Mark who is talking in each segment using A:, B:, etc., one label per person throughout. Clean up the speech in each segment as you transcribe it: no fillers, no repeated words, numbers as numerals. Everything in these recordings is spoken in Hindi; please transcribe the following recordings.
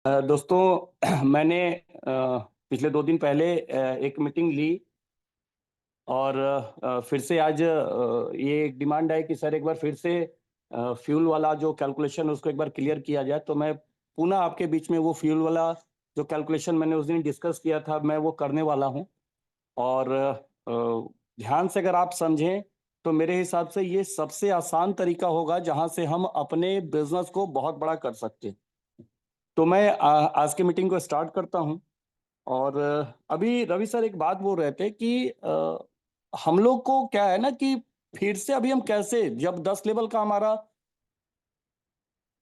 A: दोस्तों मैंने पिछले 2 दिन पहले एक मीटिंग ली और फिर से आज ये एक डिमांड है कि सर एक बार फिर से फ्यूल वाला जो कैलकुलेशन उसको एक बार क्लियर किया जाए। तो मैं पुनः आपके बीच में वो फ्यूल वाला जो कैलकुलेशन मैंने उस दिन डिस्कस किया था मैं वो करने वाला हूँ। और ध्यान से अगर आप समझें तो मेरे हिसाब से ये सबसे आसान तरीका होगा जहाँ से हम अपने बिजनेस को बहुत बड़ा कर सकते हैं। तो मैं आज की मीटिंग को स्टार्ट करता हूँ। और अभी रवि सर एक बात बोल रहे थे कि हम लोग को क्या है ना कि फिर से अभी हम कैसे जब 10 लेवल का हमारा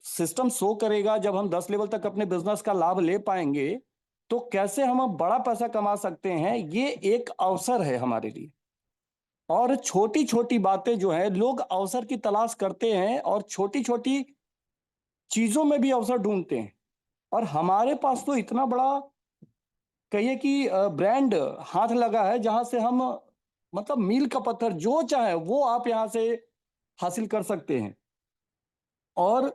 A: सिस्टम शो करेगा, जब हम 10 लेवल तक अपने बिजनेस का लाभ ले पाएंगे तो कैसे हम अब बड़ा पैसा कमा सकते हैं, ये एक अवसर है हमारे लिए। और छोटी छोटी बातें जो है लोग अवसर की तलाश करते हैं और छोटी छोटी चीजों में भी अवसर ढूंढते हैं। और हमारे पास तो इतना बड़ा कहिए कि ब्रांड हाथ लगा है जहां से हम मतलब मील का पत्थर जो चाहे वो आप यहां से हासिल कर सकते हैं। और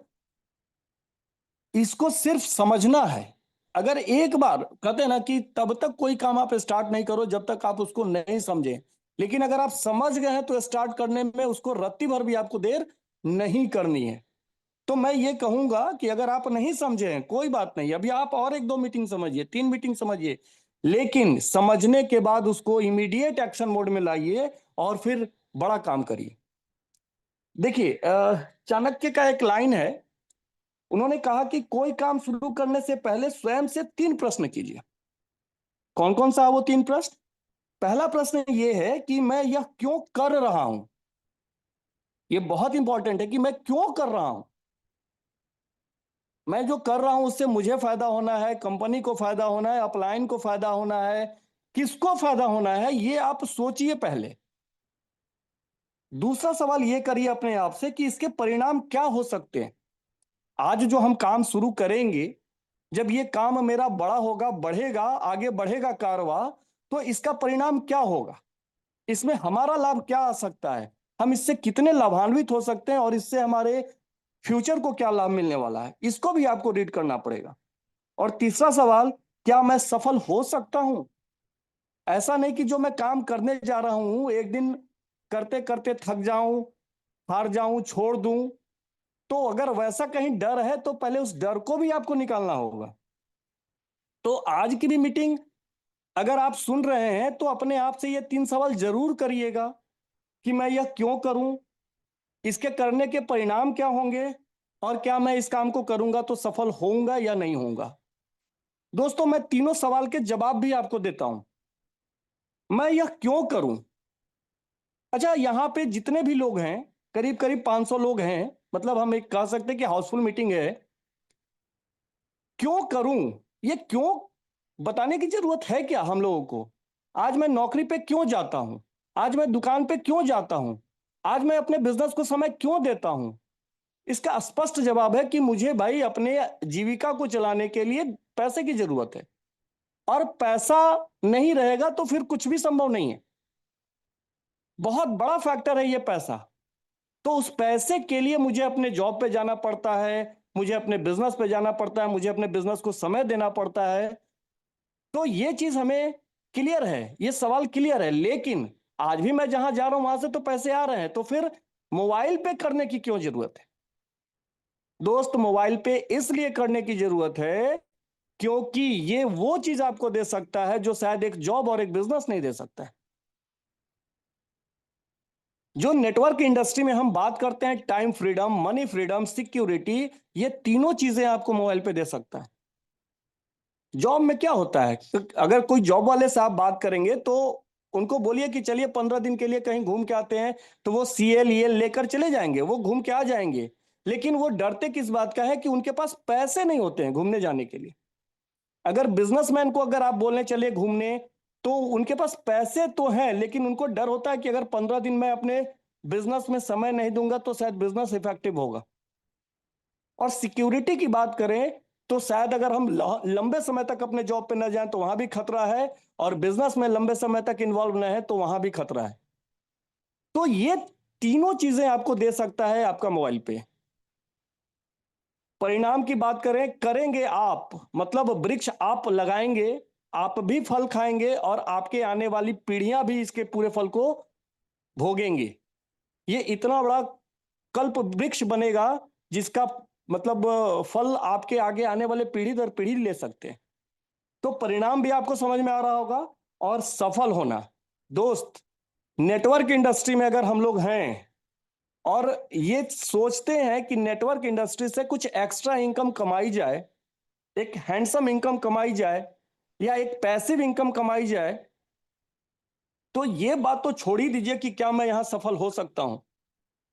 A: इसको सिर्फ समझना है। अगर एक बार कहते हैं ना कि तब तक कोई काम आप स्टार्ट नहीं करो जब तक आप उसको नहीं समझें, लेकिन अगर आप समझ गए हैं तो स्टार्ट करने में उसको रत्ती भर भी आपको देर नहीं करनी है। तो मैं ये कहूंगा कि अगर आप नहीं समझे हैं कोई बात नहीं, अभी आप और 1-2 मीटिंग समझिए, 3 मीटिंग समझिए, लेकिन समझने के बाद उसको इमीडिएट एक्शन मोड में लाइए और फिर बड़ा काम करिए। देखिए चाणक्य का एक लाइन है, उन्होंने कहा कि कोई काम शुरू करने से पहले स्वयं से 3 प्रश्न कीजिए। कौन कौन सा है वो 3 प्रश्न? पहला प्रश्न ये है कि मैं यह क्यों कर रहा हूं। ये बहुत इंपॉर्टेंट है कि मैं क्यों कर रहा हूं। मैं जो कर रहा हूं उससे मुझे फायदा होना है, कंपनी को फायदा होना है, अपलाइन को फायदा होना है, किसको फायदा होना है, ये आप सोचिए पहले। दूसरा सवाल ये करिए अपने आप से कि इसके परिणाम क्या हो सकते हैं। आज जो हम काम शुरू करेंगे, जब ये काम मेरा बड़ा होगा, बढ़ेगा, आगे बढ़ेगा कारवा, तो इसका परिणाम क्या होगा, इसमें हमारा लाभ क्या आ सकता है, हम इससे कितने लाभान्वित हो सकते हैं और इससे हमारे फ्यूचर को क्या लाभ मिलने वाला है, इसको भी आपको रीड करना पड़ेगा। और तीसरा सवाल, क्या मैं सफल हो सकता हूं। ऐसा नहीं कि जो मैं काम करने जा रहा हूं एक दिन करते करते थक जाऊं, हार जाऊं, छोड़ दूं। तो अगर वैसा कहीं डर है तो पहले उस डर को भी आपको निकालना होगा। तो आज की भी मीटिंग अगर आप सुन रहे हैं तो अपने आप से ये 3 सवाल जरूर करिएगा कि मैं यह क्यों करूं, इसके करने के परिणाम क्या होंगे, और क्या मैं इस काम को करूंगा तो सफल होऊंगा या नहीं होऊंगा। दोस्तों मैं तीनों सवाल के जवाब भी आपको देता हूं। मैं यह क्यों करूं। अच्छा, यहां पे जितने भी लोग हैं, करीब करीब 500 लोग हैं, मतलब हम एक कह सकते हैं कि हाउसफुल मीटिंग है। क्यों करूं, ये क्यों बताने की जरूरत है क्या हम लोगों को। आज मैं नौकरी पे क्यों जाता हूं, आज मैं दुकान पे क्यों जाता हूं, आज मैं अपने बिजनेस को समय क्यों देता हूं। इसका स्पष्ट जवाब है कि मुझे भाई अपने जीविका को चलाने के लिए पैसे की जरूरत है। और पैसा नहीं रहेगा तो फिर कुछ भी संभव नहीं है। बहुत बड़ा फैक्टर है ये पैसा। तो उस पैसे के लिए मुझे अपने जॉब पे जाना पड़ता है, मुझे अपने बिजनेस पे जाना पड़ता है, मुझे अपने बिजनेस को समय देना पड़ता है। तो ये चीज हमें क्लियर है, ये सवाल क्लियर है। लेकिन आज भी मैं जहां जा रहा हूं वहां से तो पैसे आ रहे हैं, तो फिर मोबाइल पे करने की क्यों जरूरत है। दोस्त मोबाइल पे इसलिए करने की जरूरत है क्योंकि ये वो चीज आपको दे सकता है जो शायद एक जॉब और एक बिजनेस नहीं दे सकता है। जो नेटवर्क इंडस्ट्री में हम बात करते हैं, time freedom, money freedom, security, ये तीनों चीजें आपको मोबाइल पे दे सकता है। जॉब में क्या होता है, तो अगर कोई जॉब वाले से आप बात करेंगे तो उनको बोलिए कि चलिए 15 दिन के लिए कहीं घूम के आते हैं, तो वो सीएल ईएल लेकर चले जाएंगे, वो घूम के आ जाएंगे। लेकिन वो डरते किस बात का है कि उनके पास पैसे नहीं होते हैं घूमने जाने के लिए। अगर बिजनेसमैन को अगर आप बोलने चले घूमने, तो उनके पास पैसे तो हैं लेकिन उनको डर होता है कि अगर 15 दिन मैं अपने बिजनेस में समय नहीं दूंगा तो शायद बिजनेस इफेक्टिव होगा। और सिक्योरिटी की बात करें तो शायद अगर हम लंबे समय तक अपने जॉब पे न जाएं तो वहां भी खतरा है, और बिजनेस में लंबे समय तक इन्वॉल्व न है तो वहां भी खतरा है। तो ये तीनों चीजें आपको दे सकता है आपका मोबाइल पे। परिणाम की बात करें, करेंगे आप, मतलब वृक्ष आप लगाएंगे, आप भी फल खाएंगे और आपके आने वाली पीढ़ियां भी इसके पूरे फल को भोगेंगे। ये इतना बड़ा कल्प वृक्ष बनेगा जिसका मतलब फल आपके आगे आने वाले पीढ़ी दर पीढ़ी ले सकते हैं। तो परिणाम भी आपको समझ में आ रहा होगा। और सफल होना, दोस्त, नेटवर्क इंडस्ट्री में अगर हम लोग हैं और ये सोचते हैं कि नेटवर्क इंडस्ट्री से कुछ एक्स्ट्रा इनकम कमाई जाए, एक हैंडसम इनकम कमाई जाए या एक पैसिव इनकम कमाई जाए, तो ये बात तो छोड़ ही दीजिए कि क्या मैं यहां सफल हो सकता हूं।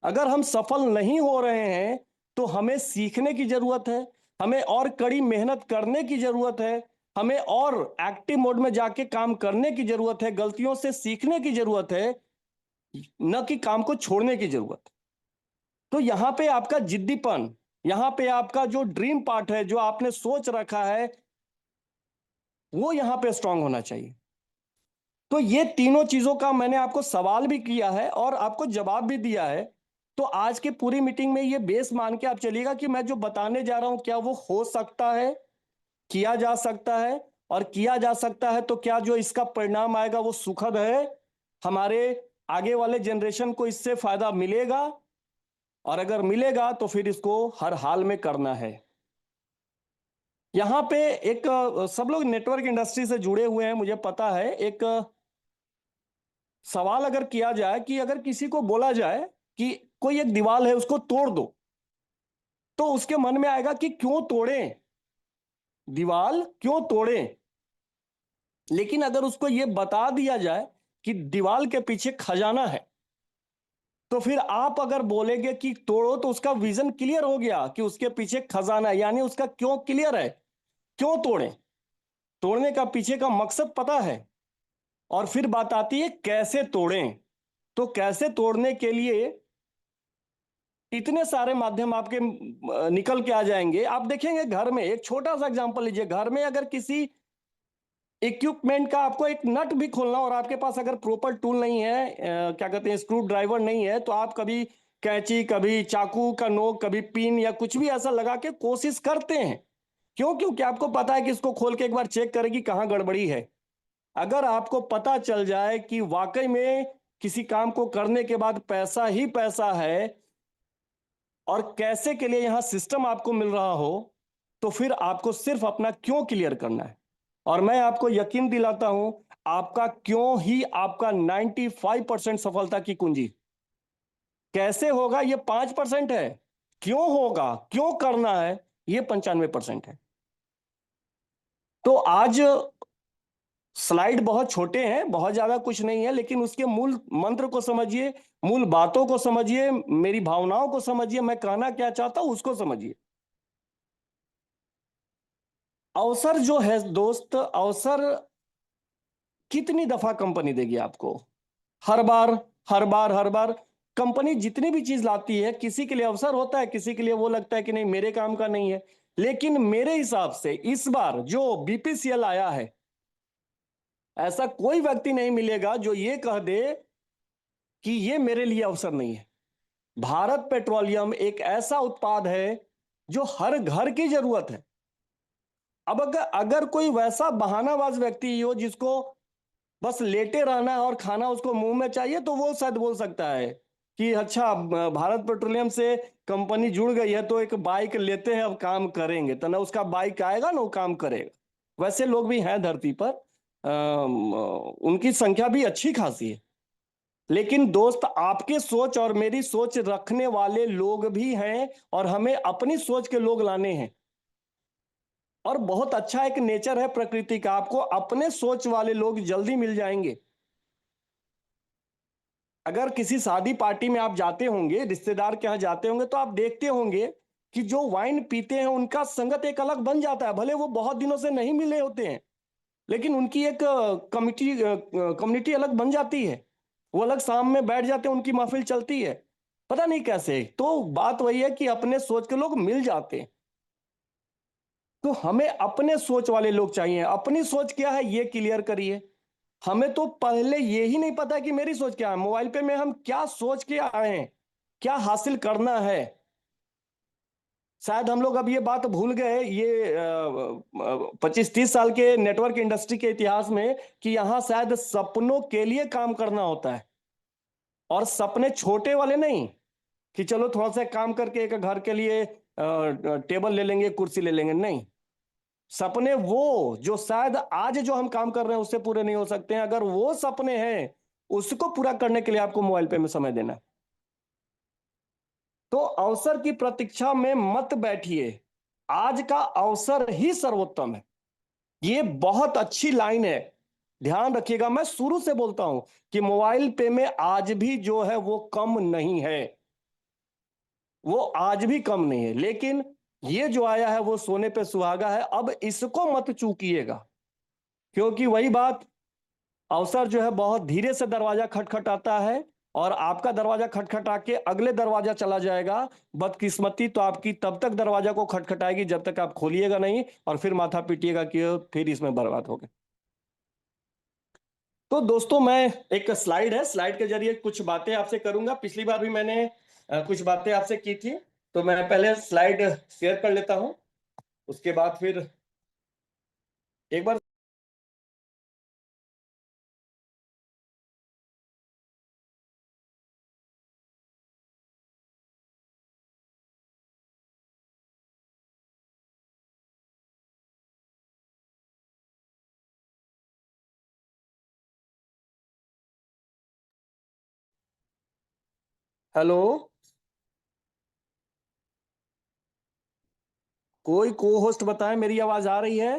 A: अगर हम सफल नहीं हो रहे हैं तो हमें सीखने की जरूरत है, हमें और कड़ी मेहनत करने की जरूरत है, हमें और एक्टिव मोड में जाके काम करने की जरूरत है, गलतियों से सीखने की जरूरत है, न कि काम को छोड़ने की जरूरत। तो यहां पे आपका जिद्दीपन, यहां पे आपका जो ड्रीम पार्ट है, जो आपने सोच रखा है, वो यहां पे स्ट्रांग होना चाहिए। तो ये तीनों चीजों का मैंने आपको सवाल भी किया है और आपको जवाब भी दिया है। तो आज की पूरी मीटिंग में ये बेस मान के आप चलिएगा कि मैं जो बताने जा रहा हूं क्या वो हो सकता है, किया जा सकता है, और किया जा सकता है तो क्या जो इसका परिणाम आएगा वो सुखद है, हमारे आगे वाले जनरेशन को इससे फायदा मिलेगा, और अगर मिलेगा तो फिर इसको हर हाल में करना है। यहां पे एक सब लोग नेटवर्क इंडस्ट्री से जुड़े हुए हैं, मुझे पता है। एक सवाल अगर किया जाए कि अगर किसी को बोला जाए कि कोई एक दीवार है उसको तोड़ दो, तो उसके मन में आएगा कि क्यों तोड़ें, दीवार क्यों तोड़ें। लेकिन अगर उसको यह बता दिया जाए कि दीवार के पीछे खजाना है, तो फिर आप अगर बोलेंगे कि तोड़ो, तो उसका विजन क्लियर हो गया कि उसके पीछे खजाना है, यानी उसका क्यों क्लियर है, क्यों तोड़ें, तोड़ने का पीछे का मकसद पता है। और फिर बात आती है कैसे तोड़ें। तो कैसे तोड़ने के लिए इतने सारे माध्यम आपके निकल के आ जाएंगे। आप देखेंगे घर में, एक छोटा सा एग्जांपल लीजिए, घर में अगर किसी इक्विपमेंट का आपको एक नट भी खोलना और आपके पास अगर प्रॉपर टूल नहीं है, क्या कहते हैं, स्क्रू ड्राइवर नहीं है, तो आप कभी कैंची, कभी चाकू का नोक, कभी पिन या कुछ भी ऐसा लगा के कोशिश करते हैं। क्यों? क्योंकि आपको पता है कि इसको खोल के एक बार चेक करेगी कहां गड़बड़ी है। अगर आपको पता चल जाए कि वाकई में किसी काम को करने के बाद पैसा ही पैसा है और कैसे के लिए यहां सिस्टम आपको मिल रहा हो, तो फिर आपको सिर्फ अपना क्यों क्लियर करना है। और मैं आपको यकीन दिलाता हूं, आपका क्यों ही आपका 95% सफलता की कुंजी। कैसे होगा ये 5% है, क्यों होगा, क्यों करना है, ये 95% है। तो आज स्लाइड बहुत छोटे हैं, बहुत ज्यादा कुछ नहीं है, लेकिन उसके मूल मंत्र को समझिए, मूल बातों को समझिए, मेरी भावनाओं को समझिए, मैं कहना क्या चाहता हूं उसको समझिए। अवसर जो है दोस्त, अवसर कितनी दफा कंपनी देगी आपको? हर बार, हर बार, हर बार। कंपनी जितनी भी चीज लाती है, किसी के लिए अवसर होता है, किसी के लिए वो लगता है कि नहीं मेरे काम का नहीं है। लेकिन मेरे हिसाब से इस बार जो बीपीसीएल आया है, ऐसा कोई व्यक्ति नहीं मिलेगा जो ये कह दे कि ये मेरे लिए अवसर नहीं है। भारत पेट्रोलियम एक ऐसा उत्पाद है जो हर घर की जरूरत है। अब अगर कोई वैसा बहानाबाज व्यक्ति हो जिसको बस लेटे रहना है और खाना उसको मुंह में चाहिए, तो वो शायद बोल सकता है कि अच्छा, भारत पेट्रोलियम से कंपनी जुड़ गई है तो एक बाइक लेते हैं, अब काम करेंगे, तो ना उसका बाइक आएगा ना वो काम करेगा। वैसे लोग भी हैं धरती पर, उनकी संख्या भी अच्छी खासी है। लेकिन दोस्त, आपके सोच और मेरी सोच रखने वाले लोग भी हैं, और हमें अपनी सोच के लोग लाने हैं। और बहुत अच्छा एक नेचर है प्रकृति का, आपको अपने सोच वाले लोग जल्दी मिल जाएंगे। अगर किसी शादी पार्टी में आप जाते होंगे, रिश्तेदार के यहां जाते होंगे, तो आप देखते होंगे कि जो वाइन पीते हैं उनका संगत एक अलग बन जाता है। भले वो बहुत दिनों से नहीं मिले होते हैं, लेकिन उनकी एक कम्युनिटी अलग बन जाती है। वो अलग शाम में बैठ जाते हैं, उनकी महफिल चलती है, पता नहीं कैसे। तो बात वही है कि अपने सोच के लोग मिल जाते हैं। तो हमें अपने सोच वाले लोग चाहिए। अपनी सोच क्या है ये क्लियर करिए। हमें तो पहले ये ही नहीं पता कि मेरी सोच क्या है, मोबाइल पे में हम क्या सोच के आए हैं, क्या हासिल करना है। शायद हम लोग अब ये बात भूल गए, ये 25-30 साल के नेटवर्क इंडस्ट्री के इतिहास में, कि यहाँ शायद सपनों के लिए काम करना होता है। और सपने छोटे वाले नहीं कि चलो थोड़ा सा काम करके एक घर के लिए टेबल ले लेंगे, कुर्सी ले लेंगे, नहीं। सपने वो जो शायद आज जो हम काम कर रहे हैं उससे पूरे नहीं हो सकते हैं, अगर वो सपने हैं उसको पूरा करने के लिए आपको मोबाइल पे में समय देना है। तो अवसर की प्रतीक्षा में मत बैठिए, आज का अवसर ही सर्वोत्तम है। ये बहुत अच्छी लाइन है, ध्यान रखिएगा। मैं शुरू से बोलता हूं कि मोबाइल पे में आज भी जो है वो कम नहीं है, वो आज भी कम नहीं है, लेकिन ये जो आया है वो सोने पे सुहागा है। अब इसको मत चूकिएगा, क्योंकि वही बात, अवसर जो है बहुत धीरे से दरवाजा खटखटाता है और आपका दरवाजा खटखटा के अगले दरवाजा चला जाएगा। बदकिस्मती तो आपकी तब तक दरवाजा को खटखटाएगी जब तक आप खोलिएगा नहीं, और फिर माथा पीटिएगा कि फिर इसमें बर्बाद हो गए। तो दोस्तों, मैं एक स्लाइड है, स्लाइड के जरिए कुछ बातें आपसे करूंगा। पिछली बार भी मैंने कुछ बातें आपसे की थी, तो मैं पहले स्लाइड शेयर कर लेता हूं, उसके बाद फिर एक बार। हेलो, कोई को होस्ट बताए मेरी आवाज आ रही है?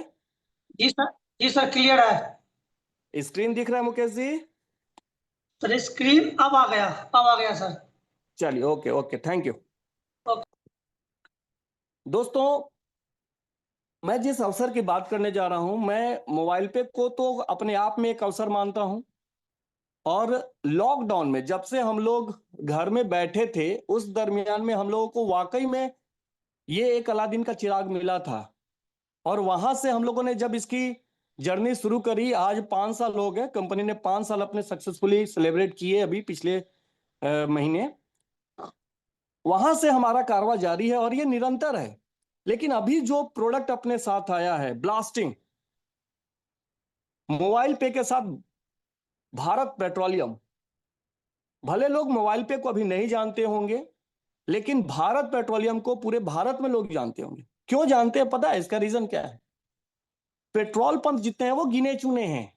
B: जी सर, जी सर, क्लियर है।
A: स्क्रीन दिख रहा है मुकेश जी?
B: सर स्क्रीन अब आ गया, अब आ गया सर।
A: चलिए, okay okay, thank you.
B: Okay.
A: दोस्तों, मैं जिस अवसर की बात करने जा रहा हूं, मैं मोबाइल पे को तो अपने आप में एक अवसर मानता हूं। और लॉकडाउन में जब से हम लोग घर में बैठे थे, उस दरमियान में हम लोगों को वाकई में ये एक अलादीन का चिराग मिला था। और वहां से हम लोगों ने जब इसकी जर्नी शुरू करी, आज 5 साल हो गए, कंपनी ने 5 साल अपने सक्सेसफुली सेलिब्रेट किए अभी पिछले महीने। वहां से हमारा कारवा जारी है और ये निरंतर है। लेकिन अभी जो प्रोडक्ट अपने साथ आया है, ब्लास्टिंग मोबाइल पे के साथ, भारत पेट्रोलियम। भले लोग मोबाइल पे को अभी नहीं जानते होंगे, लेकिन भारत पेट्रोलियम को पूरे भारत में लोग जानते होंगे। क्यों जानते हैं पता है? इसका रीजन क्या है? पेट्रोल पंप जितने हैं वो गिने चुने हैं,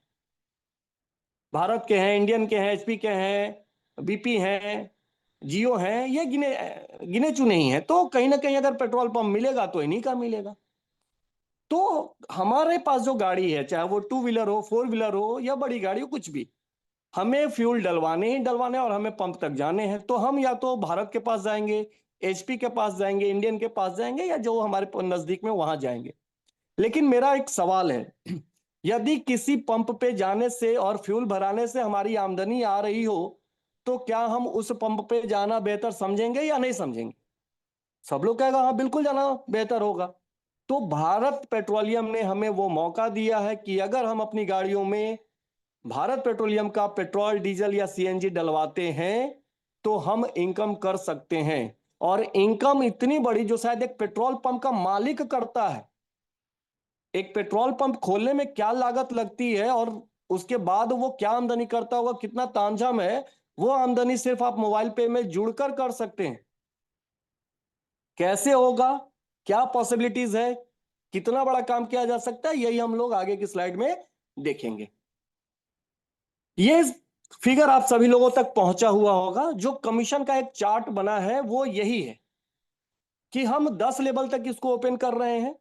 A: भारत के हैं, इंडियन के हैं, एचपी के हैं, बीपी हैं, जियो हैं, ये गिने गिने चुने ही हैं। तो कहीं ना कहीं अगर पेट्रोल पंप मिलेगा तो इन्हीं का मिलेगा। तो हमारे पास जो गाड़ी है, चाहे वो 2 व्हीलर हो, 4 व्हीलर हो, या बड़ी गाड़ी हो, कुछ भी, हमें फ्यूल डलवाने ही डलवाने और हमें पंप तक जाने हैं। तो हम या तो भारत के पास जाएंगे, एचपी के पास जाएंगे, इंडियन के पास जाएंगे, या जो हमारे नजदीक में वहां जाएंगे। लेकिन मेरा एक सवाल है, यदि किसी पंप पे जाने से और फ्यूल भराने से हमारी आमदनी आ रही हो, तो क्या हम उस पंप पे जाना बेहतर समझेंगे या नहीं समझेंगे? सब लोग कहेगा हाँ बिल्कुल जाना बेहतर होगा। तो भारत पेट्रोलियम ने हमें वो मौका दिया है कि अगर हम अपनी गाड़ियों में भारत पेट्रोलियम का पेट्रोल, डीजल या सीएनजी डलवाते हैं, तो हम इनकम कर सकते हैं। और इनकम इतनी बड़ी जो शायद एक पेट्रोल पंप का मालिक करता है। एक पेट्रोल पंप खोलने में क्या लागत लगती है और उसके बाद वो क्या आमदनी करता होगा, कितना तामझाम है, वो आमदनी सिर्फ आप मोबाइल पे में जुड़कर कर सकते हैं। कैसे होगा, क्या पॉसिबिलिटीज है, कितना बड़ा काम किया जा सकता है, यही हम लोग आगे की स्लाइड में देखेंगे। ये फिगर आप सभी लोगों तक पहुंचा हुआ होगा। जो कमीशन का एक चार्ट बना है वो यही है कि हम 10 लेवल तक इसको ओपन कर रहे हैं।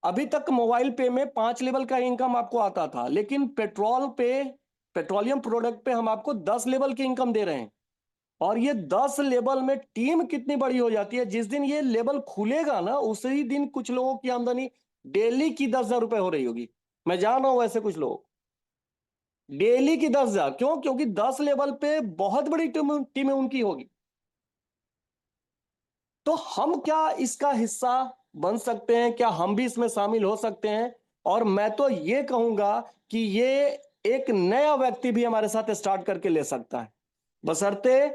A: अभी तक मोबाइल पे में 5 लेवल का इनकम आपको आता था, लेकिन पेट्रोल पे, पेट्रोलियम प्रोडक्ट पे हम आपको 10 लेवल की इनकम दे रहे हैं। और ये 10 लेवल में टीम कितनी बड़ी हो जाती है, जिस दिन ये लेवल खुलेगा ना, उसी दिन कुछ लोगों की आमदनी डेली की 10,000 रुपए हो रही होगी। मैं जान रहा हूं ऐसे कुछ लोग, डेली की 10,000। क्यों? क्योंकि 10 लेवल पे बहुत बड़ी टीमें उनकी होगी। तो हम क्या इसका हिस्सा बन सकते हैं? क्या हम भी इसमें शामिल हो सकते हैं? और मैं तो ये कहूंगा कि ये एक नया व्यक्ति भी हमारे साथ स्टार्ट करके ले सकता है, बशर्ते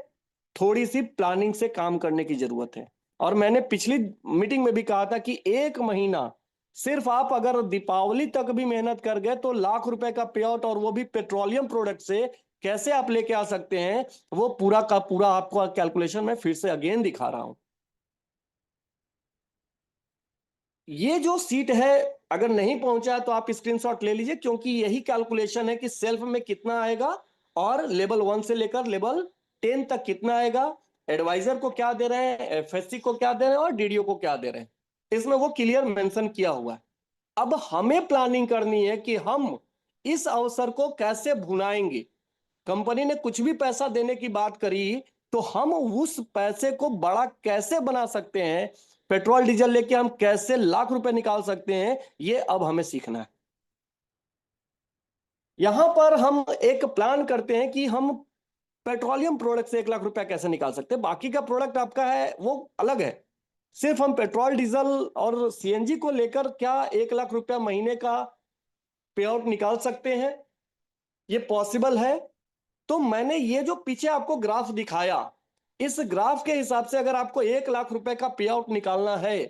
A: थोड़ी सी प्लानिंग से काम करने की जरूरत है। और मैंने पिछली मीटिंग में भी कहा था कि 1 महीना सिर्फ आप अगर दीपावली तक भी मेहनत कर गए तो ₹1,00,000 का पे आउट, और वो भी पेट्रोलियम प्रोडक्ट से कैसे आप लेके आ सकते हैं, वो पूरा का पूरा आपको कैलकुलेशन में फिर से अगेन दिखा रहा हूं। ये जो सीट है, अगर नहीं पहुंचा है तो आप स्क्रीनशॉट ले लीजिए, क्योंकि यही कैलकुलेशन है कि सेल्फ में कितना आएगा और लेवल 1 से लेकर लेवल 10 तक कितना आएगा, एडवाइजर को क्या दे रहे हैं, एफएससी को क्या दे रहे हैं और डीडीओ को क्या दे रहे हैं। इसमें वो क्लियर मेंशन किया हुआ है। अब हमें प्लानिंग करनी है कि हम इस अवसर को कैसे भुनाएंगे। कंपनी ने कुछ भी पैसा देने की बात करी, तो हम उस पैसे को बड़ा कैसे बना सकते हैं, पेट्रोल डीजल लेके हम कैसे ₹1,00,000 निकाल सकते हैं, ये अब हमें सीखना है। यहां पर हम एक प्लान करते हैं कि हम पेट्रोलियम प्रोडक्ट से ₹1,00,000 कैसे निकाल सकते हैं। बाकी का प्रोडक्ट आपका है वो अलग है। सिर्फ हम पेट्रोल डीजल और सीएनजी को लेकर क्या ₹1,00,000 महीने का पे आउट निकाल सकते हैं, ये पॉसिबल है। तो मैंने ये जो पीछे आपको ग्राफ दिखाया, इस ग्राफ के हिसाब से अगर आपको ₹1,00,000 का पे आउट निकालना है,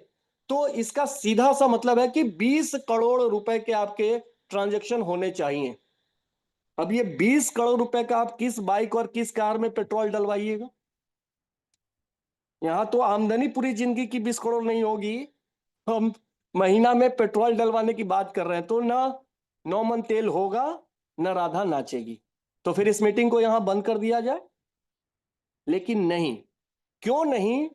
A: तो इसका सीधा सा मतलब है कि 20 करोड़ रुपए के आपके ट्रांजैक्शन होने चाहिए। अब ये 20 करोड़ रुपए का आप किस बाइक और किस कार में पेट्रोल डलवाइएगा। यहां तो आमदनी पूरी जिंदगी की 20 करोड़ नहीं होगी, हम महीना में पेट्रोल डलवाने की बात कर रहे हैं। तो ना 9 मन तेल होगा, ना राधा नाचेगी। तो फिर इस मीटिंग को यहां बंद कर दिया जाए। लेकिन नहीं, क्यों नहीं?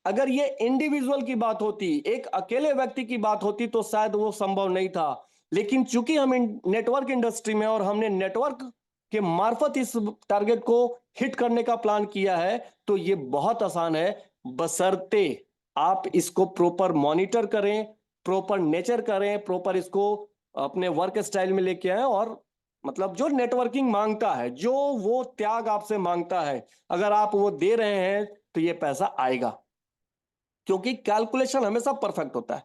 A: अगर ये इंडिविजुअल की बात होती, एक अकेले व्यक्ति की बात होती, तो शायद वो संभव नहीं था। लेकिन चूंकि हम नेटवर्क इंडस्ट्री में और हमने नेटवर्क के मार्फत इस टारगेट को हिट करने का प्लान किया है, तो ये बहुत आसान है, बशर्ते आप इसको प्रॉपर मॉनिटर करें, प्रॉपर नेचर करें, प्रॉपर इसको अपने वर्क स्टाइल में लेके आए, और मतलब जो नेटवर्किंग मांगता है, जो वो त्याग आपसे मांगता है, अगर आप वो दे रहे हैं, तो ये पैसा आएगा। क्योंकि कैलकुलेशन हमेशा परफेक्ट होता है,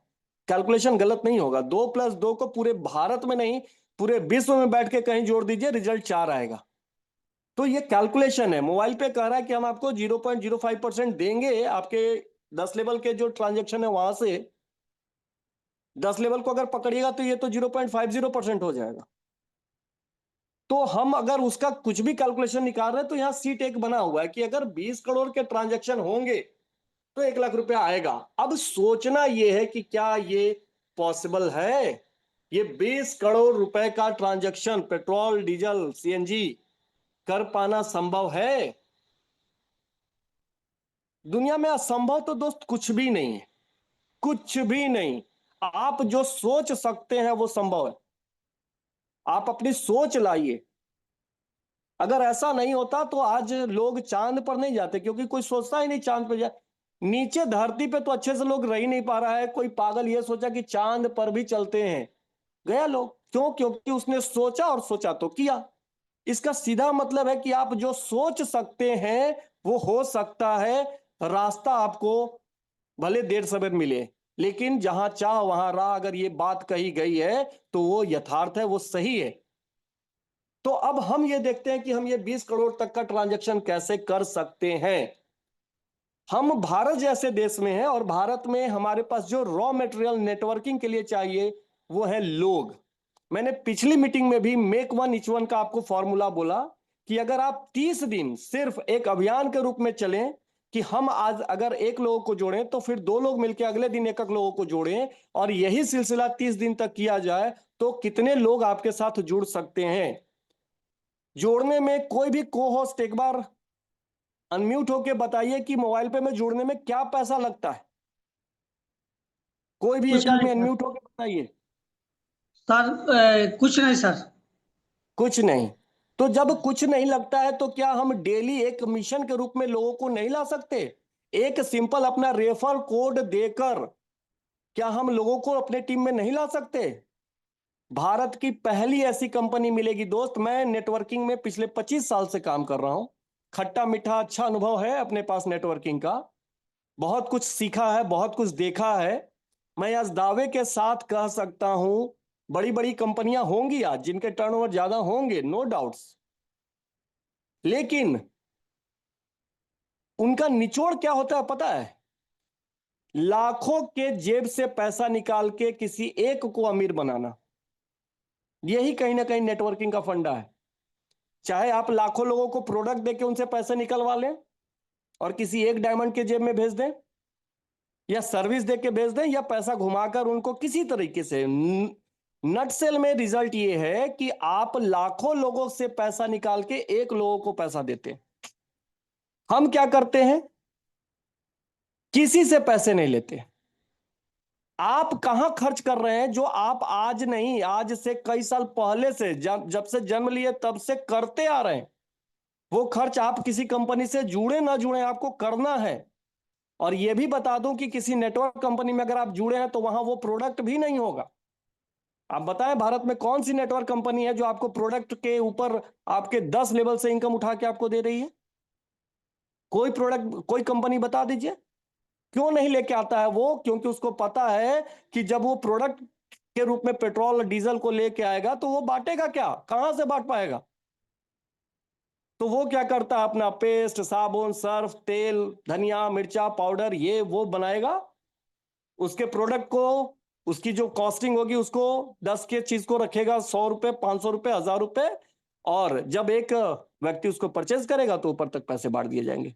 A: कैलकुलेशन गलत नहीं होगा। 2+2 को पूरे भारत में नहीं, पूरे विश्व में बैठ के कहीं जोड़ दीजिए, रिजल्ट 4 आएगा। तो ये कैलकुलेशन है। मोबाइल पे कह रहा है कि हम आपको 0.05% देंगे, आपके 10 लेवल के जो ट्रांजेक्शन है वहां से 10 लेवल को अगर पकड़िएगा तो ये तो 0.50% हो जाएगा। तो हम अगर उसका कुछ भी कैलकुलेशन निकाल रहे हैं, तो यहां सीट एक बना हुआ है कि अगर 20 करोड़ के ट्रांजेक्शन होंगे तो ₹1,00,000 आएगा। अब सोचना यह है कि क्या ये पॉसिबल है, ये 20 करोड़ रुपए का ट्रांजैक्शन पेट्रोल डीजल सीएनजी कर पाना संभव है? दुनिया में असंभव तो दोस्त कुछ भी नहीं है, कुछ भी नहीं। आप जो सोच सकते हैं वो संभव है। आप अपनी सोच लाइए। अगर ऐसा नहीं होता तो आज लोग चांद पर नहीं जाते, क्योंकि कोई सोचता ही नहीं चांद पर जाए। नीचे धरती पे तो अच्छे से लोग रह ही नहीं पा रहा है। कोई पागल ये सोचा कि चांद पर भी चलते हैं, गया लोग। क्यों? क्योंकि उसने सोचा, और सोचा तो किया। इसका सीधा मतलब है कि आप जो सोच सकते हैं वो हो सकता है। रास्ता आपको भले देर सवेर मिले, लेकिन जहां चाह वहां राह, अगर ये बात कही गई है तो वो यथार्थ है, वो सही है। तो अब हम ये देखते हैं कि हम ये 20 करोड़ तक का ट्रांजैक्शन कैसे कर सकते हैं। हम भारत जैसे देश में हैं, और भारत में हमारे पास जो रॉ मटेरियल नेटवर्किंग के लिए चाहिए वो है लोग। मैंने पिछली मीटिंग में भी मेक वन इच वन का आपको फॉर्मूला बोला कि अगर आप 30 दिन सिर्फ एक अभियान के रूप में चलें, कि हम आज अगर एक लोगों को जोड़ें तो फिर 2 लोग मिलकर अगले दिन एक एक लोगों को जोड़ें, और यही सिलसिला 30 दिन तक किया जाए, तो कितने लोग आपके साथ जुड़ सकते हैं। जोड़ने में कोई भी को होस्ट एक बार अनम्यूट होके बताइए कि मोबाइल पे में जुड़ने में क्या पैसा लगता है। कोई भी
B: कुछ
A: एक
B: नहीं
A: आदमी
B: सर।
A: अनम्यूट होके बताइए।
B: सर कुछ नहीं सर।
A: कुछ नहीं। तो जब कुछ नहीं लगता है, तो क्या हम डेली एक मिशन के रूप में लोगों को नहीं ला सकते? एक सिंपल अपना रेफर कोड देकर क्या हम लोगों को अपने टीम में नहीं ला सकते? भारत की पहली ऐसी कंपनी मिलेगी दोस्त। मैं नेटवर्किंग में पिछले 25 साल से काम कर रहा हूं। खट्टा मीठा अच्छा अनुभव है अपने पास नेटवर्किंग का। बहुत कुछ सीखा है, बहुत कुछ देखा है। मैं आज दावे के साथ कह सकता हूं, बड़ी बड़ी कंपनियां होंगी आज जिनके टर्नओवर ज्यादा होंगे, नो डाउट्स, लेकिन उनका निचोड़ क्या होता है पता है? लाखों के जेब से पैसा निकाल के किसी एक को अमीर बनाना, यही कहीं ना कहीं नेटवर्किंग का फंडा है। चाहे आप लाखों लोगों को प्रोडक्ट देके उनसे पैसे निकलवा लें और किसी एक डायमंड के जेब में भेज दें, या सर्विस देके भेज दें, या पैसा घुमाकर उनको किसी तरीके से। नटसेल में रिजल्ट ये है कि आप लाखों लोगों से पैसा निकाल के एक लोगों को पैसा देते हैं। हम क्या करते हैं, किसी से पैसे नहीं लेते। आप कहां खर्च कर रहे हैं जो आप आज नहीं, आज से कई साल पहले से, जब से जन्म लिए तब से करते आ रहे हैं। वो खर्च आप किसी कंपनी से जुड़े ना जुड़े, आपको करना है। और यह भी बता दूं कि किसी नेटवर्क कंपनी में अगर आप जुड़े हैं तो वहां वो प्रोडक्ट भी नहीं होगा। आप बताएं, भारत में कौन सी नेटवर्क कंपनी है जो आपको प्रोडक्ट के ऊपर आपके 10 लेवल से इनकम उठा के आपको दे रही है? कोई प्रोडक्ट, कोई कंपनी बता दीजिए। क्यों नहीं लेके आता है वो? क्योंकि उसको पता है कि जब वो प्रोडक्ट के रूप में पेट्रोल और डीजल को लेके आएगा तो वो बांटेगा क्या, कहां से बांट पाएगा? तो वो क्या करता है, अपना पेस्ट, साबुन, सर्फ, तेल, धनिया, मिर्चा पाउडर, ये वो बनाएगा। उसके प्रोडक्ट को, उसकी जो कॉस्टिंग होगी उसको, 10 के चीज को रखेगा 100 रुपए, 500 रुपए, 1000 रुपए। और जब एक व्यक्ति उसको परचेज करेगा तो ऊपर तक पैसे बांट दिए जाएंगे।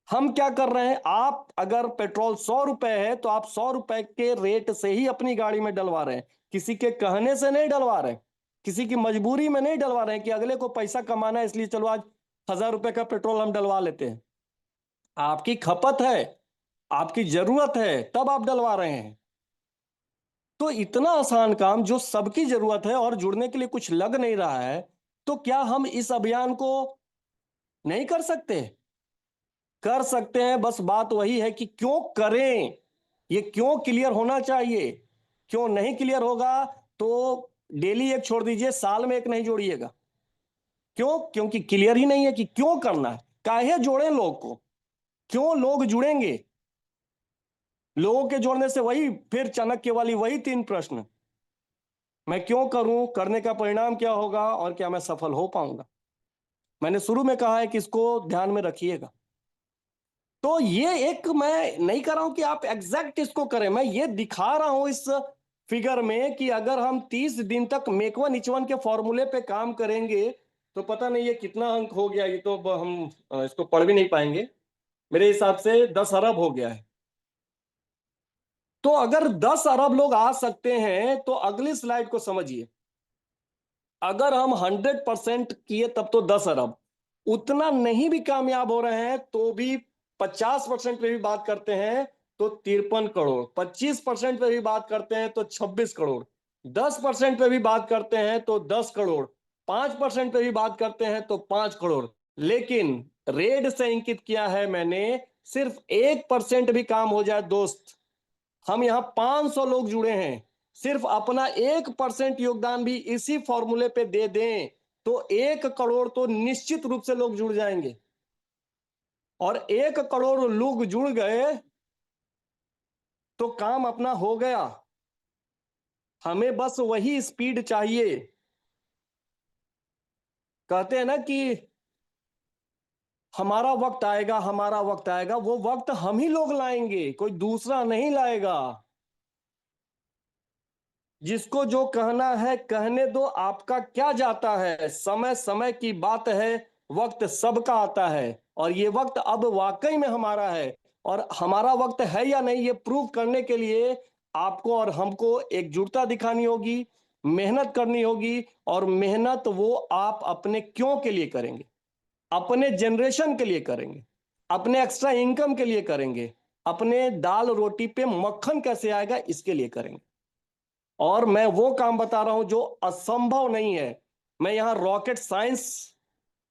A: हम क्या कर रहे हैं, आप अगर पेट्रोल 100 रुपए है तो आप 100 रुपए के रेट से ही अपनी गाड़ी में डलवा रहे हैं, किसी के कहने से नहीं डलवा रहे हैं, किसी की मजबूरी में नहीं डलवा रहे हैं कि अगले को पैसा कमाना है इसलिए चलो आज 1000 रुपए का पेट्रोल हम डलवा लेते हैं। आपकी खपत है, आपकी जरूरत है, तब आप डलवा रहे हैं। तो इतना आसान काम जो सबकी जरूरत है और जुड़ने के लिए कुछ लग नहीं रहा है, तो क्या हम इस अभियान को नहीं कर सकते? कर सकते हैं। बस बात वही है कि क्यों करें, ये क्यों क्लियर होना चाहिए। क्यों नहीं क्लियर होगा तो डेली एक छोड़ दीजिए, साल में एक नहीं जोड़िएगा। क्यों? क्योंकि क्लियर ही नहीं है कि क्यों करना है, काहे जोड़ें लोग को, क्यों लोग जुड़ेंगे। लोगों के जोड़ने से वही फिर चाणक्य वाली वही 3 प्रश्न, मैं क्यों करूं, करने का परिणाम क्या होगा, और क्या मैं सफल हो पाऊंगा। मैंने शुरू में कहा है कि इसको ध्यान में रखिएगा। तो ये एक, मैं नहीं कर रहा हूं कि आप एग्जैक्ट इसको करें, मैं ये दिखा रहा हूं इस फिगर में कि अगर हम 30 दिन तक मेकवन इचवन के फॉर्मूले पे काम करेंगे तो पता नहीं ये कितना अंक हो गया, ये तो हम इसको पढ़ भी नहीं पाएंगे। मेरे हिसाब से 10 अरब हो गया है। तो अगर 10 अरब लोग आ सकते हैं तो अगली स्लाइड को समझिए। अगर हम 100% किए तब तो 10 अरब, उतना नहीं भी कामयाब हो रहे हैं तो भी 50% पे भी बात करते हैं तो 53 करोड़, 25% पे भी बात करते हैं तो 26 करोड़, 10% पे भी बात करते हैं तो 10 करोड़, 5% पे भी बात करते हैं तो 5 करोड़। लेकिन रेड से इंकित किया है मैंने, सिर्फ 1% भी काम हो जाए दोस्त, हम यहां 500 लोग जुड़े हैं, सिर्फ अपना 1% योगदान भी इसी फॉर्मूले पे दे दें तो 1 करोड़ तो निश्चित रूप से लोग जुड़ जाएंगे। और 1 करोड़ लोग जुड़ गए तो काम अपना हो गया। हमें बस वही स्पीड चाहिए। कहते हैं ना कि हमारा वक्त आएगा, हमारा वक्त आएगा, वो वक्त हम ही लोग लाएंगे, कोई दूसरा नहीं लाएगा। जिसको जो कहना है कहने दो, आपका क्या जाता है, समय समय की बात है, वक्त सबका आता है। और ये वक्त अब वाकई में हमारा है, और हमारा वक्त है या नहीं ये प्रूव करने के लिए आपको और हमको एकजुटता दिखानी होगी, मेहनत करनी होगी। और मेहनत वो आप अपने क्यों के लिए करेंगे, अपने जनरेशन के लिए करेंगे, अपने एक्स्ट्रा इनकम के लिए करेंगे, अपने दाल रोटी पे मक्खन कैसे आएगा इसके लिए करेंगे। और मैं वो काम बता रहा हूं जो असंभव नहीं है। मैं यहां रॉकेट साइंस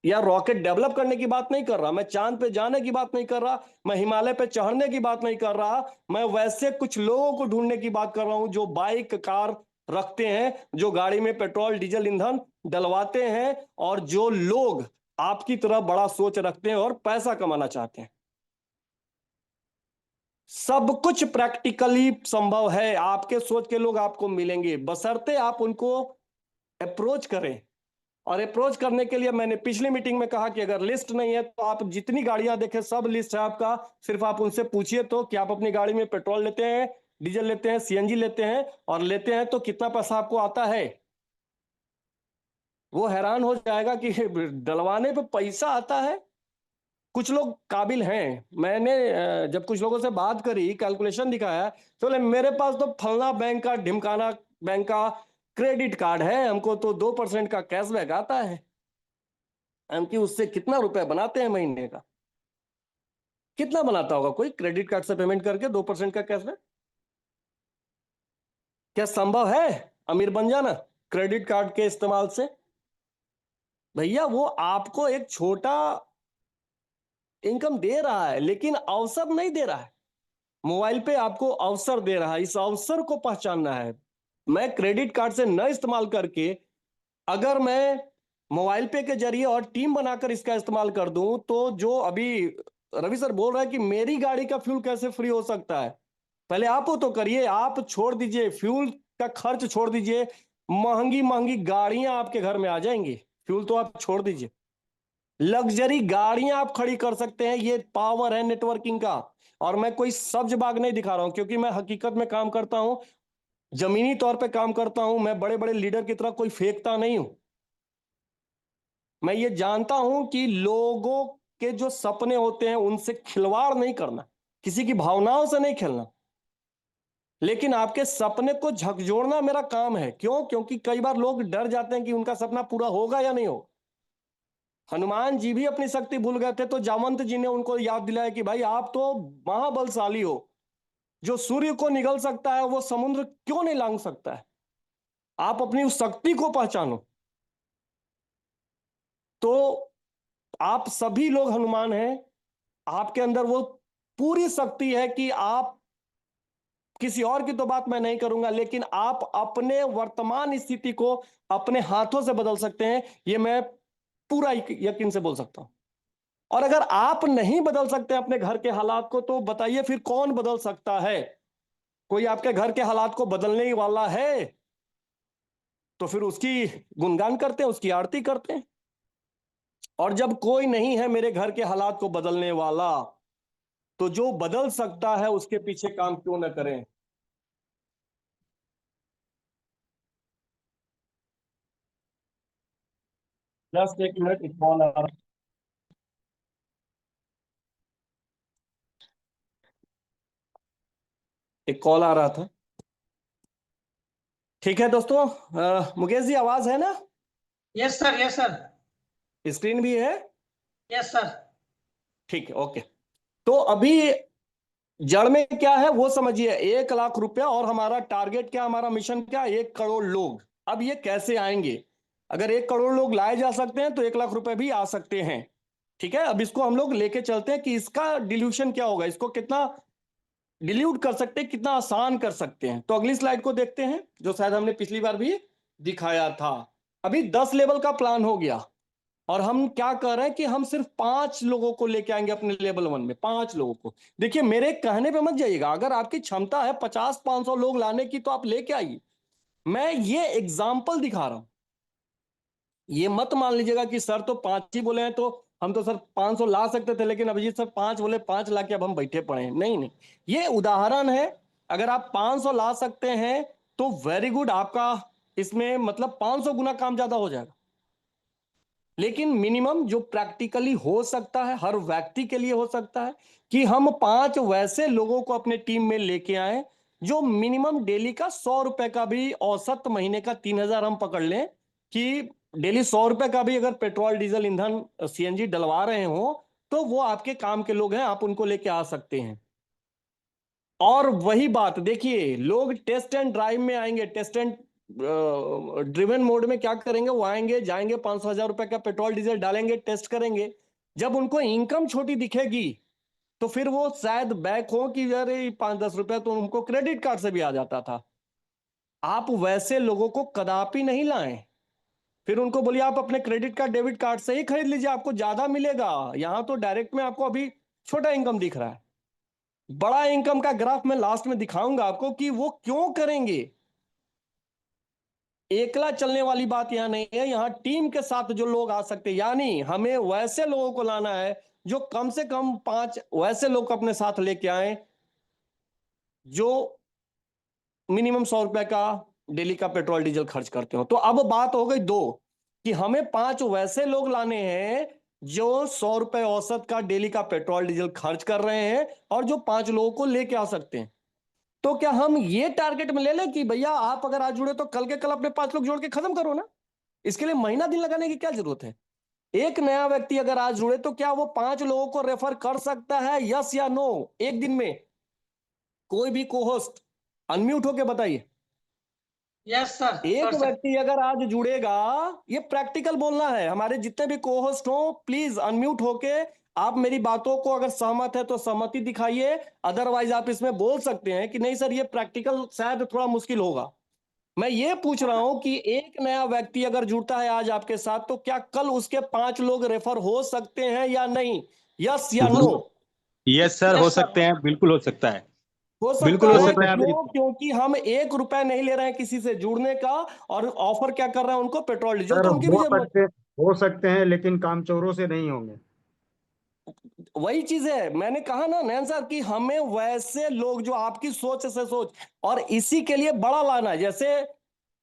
A: या रॉकेट डेवलप करने की बात नहीं कर रहा, मैं चांद पे जाने की बात नहीं कर रहा, मैं हिमालय पे चढ़ने की बात नहीं कर रहा। मैं वैसे कुछ लोगों को ढूंढने की बात कर रहा हूं जो बाइक कार रखते हैं, जो गाड़ी में पेट्रोल डीजल ईंधन डलवाते हैं, और जो लोग आपकी तरह बड़ा सोच रखते हैं और पैसा कमाना चाहते हैं। सब कुछ प्रैक्टिकली संभव है, आपके सोच के लोग आपको मिलेंगे, बशर्ते आप उनको अप्रोच करें, और अप्रोच करने के लिए मैंने पिछली मीटिंग में कहा कि अगर लिस्ट नहीं है तो आप जितनी गाड़ियां देखें सब लिस्ट है आपका, सिर्फ आप उनसे पूछिए तो कि आप अपनी गाड़ी में पेट्रोल लेते हैं, डीजल लेते हैं, सीएनजी लेते हैं, और लेते हैं तो कितना पैसा आपको आता है। वो हैरान हो जाएगा कि डलवाने पे पैसा आता है। कुछ लोग काबिल हैं। मैंने जब कुछ लोगों से बात करी, कैलकुलेशन दिखाया, तो बोले मेरे पास तो फलना बैंक का, ढिमकाना बैंक का क्रेडिट कार्ड है, हमको तो 2% का कैशबैक आता है। हम कि उससे कितना रुपए बनाते हैं महीने का? कितना बनाता होगा कोई क्रेडिट कार्ड से पेमेंट करके 2% का कैशबैक? क्या संभव है अमीर बन जाना क्रेडिट कार्ड के इस्तेमाल से? भैया वो आपको एक छोटा इनकम दे रहा है, लेकिन अवसर नहीं दे रहा है। मोबाइल पे आपको अवसर दे रहा है, इस अवसर को पहचानना है। मैं क्रेडिट कार्ड से न इस्तेमाल करके अगर मैं मोबाइल पे के जरिए और टीम बनाकर इसका इस्तेमाल कर दूं, तो जो अभी रवि सर बोल रहा है कि मेरी गाड़ी का फ्यूल कैसे फ्री हो सकता है, पहले आप वो तो करिए। आप छोड़ दीजिए फ्यूल का खर्च, छोड़ दीजिए, महंगी महंगी गाड़ियां आपके घर में आ जाएंगी। फ्यूल तो आप छोड़ दीजिए, लग्जरी गाड़ियां आप खड़ी कर सकते हैं। ये पावर है नेटवर्किंग का। और मैं कोई सब्ज बाग नहीं दिखा रहा हूं, क्योंकि मैं हकीकत में काम करता हूं, जमीनी तौर पे काम करता हूं। मैं बड़े बड़े लीडर की तरह कोई फेंकता नहीं हूं। मैं ये जानता हूं कि लोगों के जो सपने होते हैं उनसे खिलवाड़ नहीं करना, किसी की भावनाओं से नहीं खेलना, लेकिन आपके सपने को झकझोरना मेरा काम है। क्यों? क्योंकि कई बार लोग डर जाते हैं कि उनका सपना पूरा होगा या नहीं होगा। हनुमान जी भी अपनी शक्ति भूल गए थे, तो जामवंत जी ने उनको याद दिलाया कि भाई आप तो महाबलशाली हो, जो सूर्य को निगल सकता है वो समुद्र क्यों नहीं लांग सकता है? आप अपनी उस शक्ति को पहचानो। तो आप सभी लोग हनुमान हैं, आपके अंदर वो पूरी शक्ति है कि आप, किसी और की तो बात मैं नहीं करूंगा, लेकिन आप अपने वर्तमान स्थिति को अपने हाथों से बदल सकते हैं। ये मैं पूरा यकीन से बोल सकता हूं। और अगर आप नहीं बदल सकते अपने घर के हालात को, तो बताइए फिर कौन बदल सकता है? कोई आपके घर के हालात को बदलने वाला है तो फिर उसकी गुणगान करते हैं, उसकी आरती करते हैं। और जब कोई नहीं है मेरे घर के हालात को बदलने वाला, तो जो बदल सकता है उसके पीछे काम क्यों ना करें? जस्ट एक मिनट, एक कॉल आ रहा, एक कॉल आ रहा था। ठीक है दोस्तों, मुकेश जी आवाज है ना?
B: Yes sir, yes sir,
A: screen भी है?
B: Yes sir.
A: ठीक है, ओके। तो अभी जड़ में क्या है वो समझिए, 1 लाख रुपया, और हमारा टारगेट क्या, हमारा मिशन क्या, 1 करोड़ लोग। अब ये कैसे आएंगे? अगर 1 करोड़ लोग लाए जा सकते हैं तो 1 लाख रुपए भी आ सकते हैं। ठीक है, अब इसको हम लोग लेके चलते हैं कि इसका डिल्यूशन क्या होगा, इसको कितना डिल्यूट कर सकते हैं, कितना आसान कर सकते हैं। तो अगली स्लाइड को देखते हैं, जो शायद हमने पिछली बार भी दिखाया था। अभी 10 लेवल का प्लान हो गया, और हम क्या कर रहे हैं कि हम सिर्फ 5 लोगों को लेके आएंगे अपने लेवल 1 में, 5 लोगों को। देखिए मेरे कहने पे मत जाइएगा, अगर आपकी क्षमता है 50-500 लोग लाने की तो आप लेके आइए। मैं ये एग्जाम्पल दिखा रहा हूं। ये मत मान लीजिएगा कि सर तो 5 ही बोले हैं, तो हम तो सर 500 ला सकते थे, लेकिन अभिजीत सर 5 बोले, 5 ला के अब हम बैठे पड़े हैं। नहीं नहीं, ये उदाहरण है। अगर आप 500 ला सकते हैं तो वेरी गुड, आपका इसमें मतलब 500 गुना काम ज्यादा हो जाएगा। लेकिन मिनिमम जो प्रैक्टिकली हो सकता है, हर व्यक्ति के लिए हो सकता है, कि हम 5 वैसे लोगों को अपने टीम में लेके आए जो मिनिमम डेली का 100 रुपए का भी, औसत महीने का 3,000 हम पकड़ लें, कि डेली 100 रुपए का भी अगर पेट्रोल डीजल ईंधन सीएनजी डलवा रहे हो, तो वो आपके काम के लोग हैं, आप उनको लेके आ सकते हैं। और वही बात देखिए, लोग टेस्ट एंड ड्राइव में आएंगे, टेस्ट एंड ड्रिवन मोड में क्या करेंगे, वो आएंगे जाएंगे, 500,000 रुपए का पेट्रोल डीजल डालेंगे, टेस्ट करेंगे। जब उनको इनकम छोटी दिखेगी तो फिर वो शायद बैक हो कि अरे 5-10 रुपए तो उनको क्रेडिट कार्ड से भी आ जाता था। आप वैसे लोगों को कदापि नहीं लाएं। फिर उनको बोलिए आप अपने क्रेडिट कार्ड डेबिट कार्ड से ही खरीद लीजिए, आपको ज्यादा मिलेगा। यहां तो डायरेक्ट में आपको अभी छोटा इनकम दिख रहा है। बड़ा इनकम का ग्राफ मैं लास्ट में दिखाऊंगा आपको कि वो क्यों करेंगे। एकला चलने वाली बात यहाँ नहीं है, यहाँ टीम के साथ जो लोग आ सकते हैं, यानी हमें वैसे लोगों को लाना है जो कम से कम 5 वैसे लोग अपने साथ लेके आए जो मिनिमम 100 रुपए का डेली का पेट्रोल डीजल खर्च करते हो। तो अब बात हो गई दो, कि हमें 5 वैसे लोग लाने हैं जो 100 रुपए औसत का डेली का पेट्रोल डीजल खर्च कर रहे हैं और जो 5 लोगों को लेके आ सकते हैं। तो क्या हम ये टारगेट में ले लें कि भैया आप अगर आज जुड़े तो कल के कल अपने 5 लोग जोड़ के खत्म करो ना? इसके लिए महीना दिन लगाने की क्या जरूरत है? एक नया व्यक्ति अगर आज जुड़े तो क्या वो 5 लोगों को रेफर कर सकता है, यस या नो? एक दिन में कोई भी को होस्ट अनम्यूट होके बताइए।
B: यस सर,
A: एक
B: कर सकते।
A: व्यक्ति अगर आज जुड़ेगा, ये प्रैक्टिकल बोलना है, हमारे जितने भी को होस्ट हो प्लीज अनम्यूट होके आप मेरी बातों को अगर सहमत है तो सहमति दिखाइए, अदरवाइज आप इसमें बोल सकते हैं कि नहीं सर ये प्रैक्टिकल शायद थोड़ा मुश्किल होगा। मैं ये पूछ रहा हूं कि एक नया व्यक्ति अगर जुड़ता है आज आपके साथ तो क्या कल उसके 5 लोग रेफर हो सकते हैं या नहीं? यस या नो?
C: यस सर, हो
B: यस सर।
C: सकते हैं, बिल्कुल हो सकता है।
A: हो सकता
C: बिल्कुल हो
A: है।
C: सकता है आप
A: क्यों? क्योंकि हम 1 रुपया नहीं ले रहे हैं किसी से जुड़ने का, और ऑफर क्या कर रहे हैं उनको? Petrol diesel.
D: सर
A: तो उनकी भी जरूरत
D: हो सकते हैं लेकिन कामचोरों से नहीं होंगे।
A: वही चीज है, मैंने कहा ना नयन सर कि हमें वैसे लोग जो आपकी सोच से सोच, और इसी के लिए बड़ा लाना है। जैसे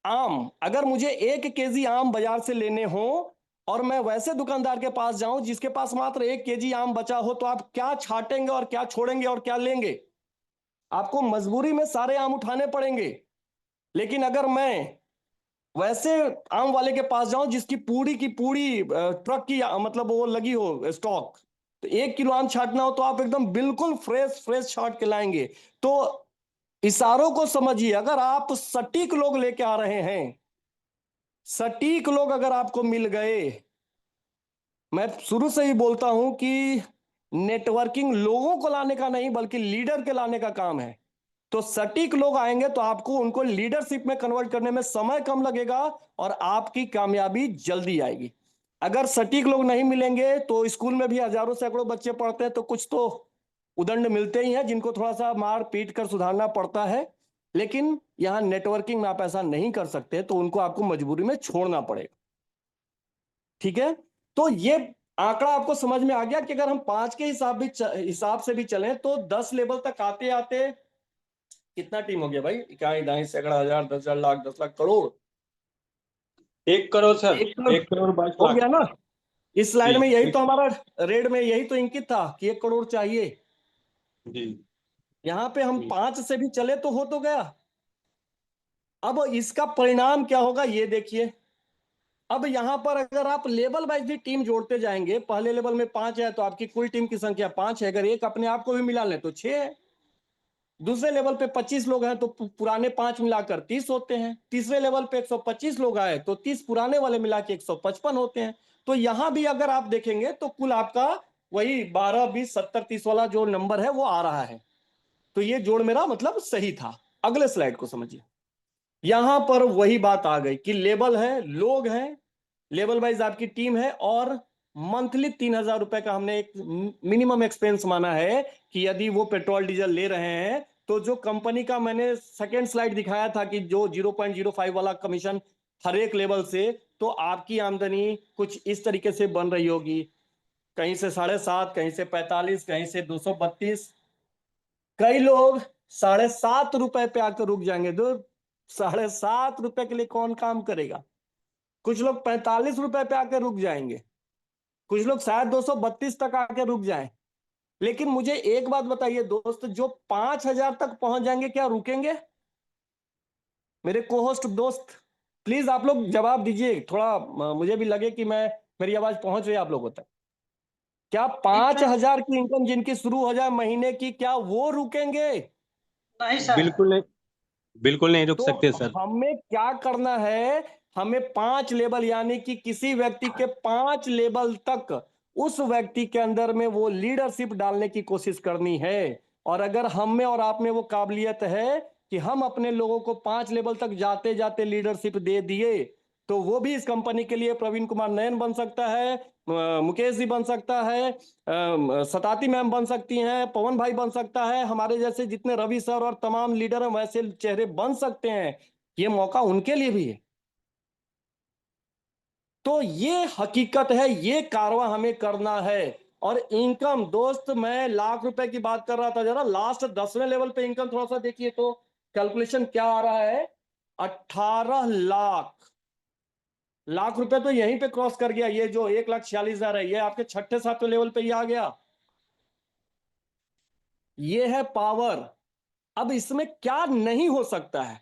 A: आम, अगर मुझे 1 केजी आम बाजार से लेने हो और मैं वैसे दुकानदार के पास जाऊं जिसके पास मात्र 1 केजी आम बचा हो, तो आप क्या छाटेंगे और क्या छोड़ेंगे और क्या लेंगे? आपको मजबूरी में सारे आम उठाने पड़ेंगे। लेकिन अगर मैं वैसे आम वाले के पास जाऊं जिसकी पूरी की पूरी ट्रक की मतलब वो लगी हो स्टॉक, तो 1 किलो आम छाटना हो तो आप एकदम बिल्कुल फ्रेश फ्रेश छाट के लाएंगे। तो इशारों को समझिए, अगर आप सटीक लोग लेके आ रहे हैं, सटीक लोग अगर आपको मिल गए, मैं शुरू से ही बोलता हूं कि नेटवर्किंग लोगों को लाने का नहीं बल्कि लीडर के लाने का काम है। तो सटीक लोग आएंगे तो आपको उनको लीडरशिप में कन्वर्ट करने में समय कम लगेगा और आपकी कामयाबी जल्दी आएगी। अगर सटीक लोग नहीं मिलेंगे तो स्कूल में भी हजारों सैकड़ों बच्चे पढ़ते हैं, तो कुछ तो उदंड मिलते ही हैं जिनको थोड़ा सा मार पीट कर सुधारना पड़ता है। लेकिन यहां नेटवर्किंग में आप ऐसा नहीं कर सकते, तो उनको आपको मजबूरी में छोड़ना पड़ेगा। ठीक है? तो ये आंकड़ा आपको समझ में आ गया कि अगर हम 5 के हिसाब से भी चलें तो 10 लेवल तक आते आते कितना टीम हो गया भाई? इकाई, दहाई, सैकड़ा, हजार, 10,000, लाख, 10 लाख, करोड़।
C: 1 करोड़ सर,
A: 1 करोड़
C: 1 करोड़ 22
A: हो
C: लाख
A: गया ना? इस
C: जी।
A: स्लाइड में यही तो हमारा रेड में यही तो इंकित था कि 1 करोड़ चाहिए।
C: जी
A: यहां पे हम
C: जी
A: 5 से भी चले तो हो तो गया। अब इसका परिणाम क्या होगा ये देखिए। अब यहां पर अगर आप लेवल वाइज भी टीम जोड़ते जाएंगे, पहले लेवल में 5 है तो आपकी कुल टीम की संख्या 5 है, अगर एक अपने आप को भी मिला लें तो 6 है। दूसरे लेवल पे 25 लोग हैं तो पुराने 5 मिलाकर 30 होते हैं। तीसरे लेवल पे 125 लोग आए तो 30 पुराने वाले मिला के 155 होते हैं। तो यहां भी अगर आप देखेंगे तो कुल आपका वही 12 20 70 30 वाला जो नंबर है वो आ रहा है। तो ये जोड़ मेरा मतलब सही था। अगले स्लाइड को समझिए। यहां पर वही बात आ गई कि लेवल है, लोग हैं, लेवल वाइज आपकी टीम है, और मंथली 3,000 रुपए का हमने एक मिनिमम एक्सपेंस माना है कि यदि वो पेट्रोल डीजल ले रहे हैं तो जो कंपनी का मैंने सेकेंड स्लाइड दिखाया था कि जो 0.05 वाला कमीशन हर एक लेवल से, तो आपकी आमदनी कुछ इस तरीके से बन रही होगी, कहीं से 7.5, कहीं से 45, कहीं से 232। कई लोग 7.5 रुपए पे आकर रुक जाएंगे। 7.5 रुपए के लिए कौन काम करेगा? कुछ लोग 45 रुपए पे आकर रुक जाएंगे, कुछ लोग शायद 232 तक आके रुक जाएं। लेकिन मुझे एक बात बताइए दोस्त, जो 5,000 तक पहुंच जाएंगे क्या रुकेंगे? मेरे को होस्ट दोस्त प्लीज आप लोग जवाब दीजिए, थोड़ा मुझे भी लगे कि मैं मेरी आवाज पहुंच रही है आप लोगों तक। क्या
B: ठीक है।
A: 5,000 की इनकम जिनकी शुरू हो जाए महीने की, क्या वो रुकेंगे?
B: नहीं सर।
C: बिल्कुल नहीं रुक सकते
A: तो
C: सर।
A: हमें क्या करना है? हमें 5 लेवल, यानी कि किसी व्यक्ति के 5 लेवल तक उस व्यक्ति के अंदर में वो लीडरशिप डालने की कोशिश करनी है। और अगर हम में और आप में वो काबिलियत है कि हम अपने लोगों को 5 लेवल तक जाते जाते लीडरशिप दे दिए, तो वो भी इस कंपनी के लिए प्रवीण कुमार नयन बन सकता है, मुकेश जी बन सकता है, सताती मैम बन सकती हैं, पवन भाई बन सकता है, हमारे जैसे जितने रवि सर और तमाम लीडर हैं वैसे चेहरे बन सकते हैं। ये मौका उनके लिए भी है। तो ये हकीकत है, ये कारवा हमें करना है। और इनकम दोस्त, मैं लाख रुपए की बात कर रहा था, जरा लास्ट 10वें लेवल पे इनकम थोड़ा सा देखिए तो कैलकुलेशन क्या आ रहा है। 18 लाख रुपए तो यहीं पे क्रॉस कर गया। ये जो 1,46,000 है, ये आपके 6ठे-7वें लेवल पे ही आ गया। ये है पावर। अब इसमें क्या नहीं हो सकता है?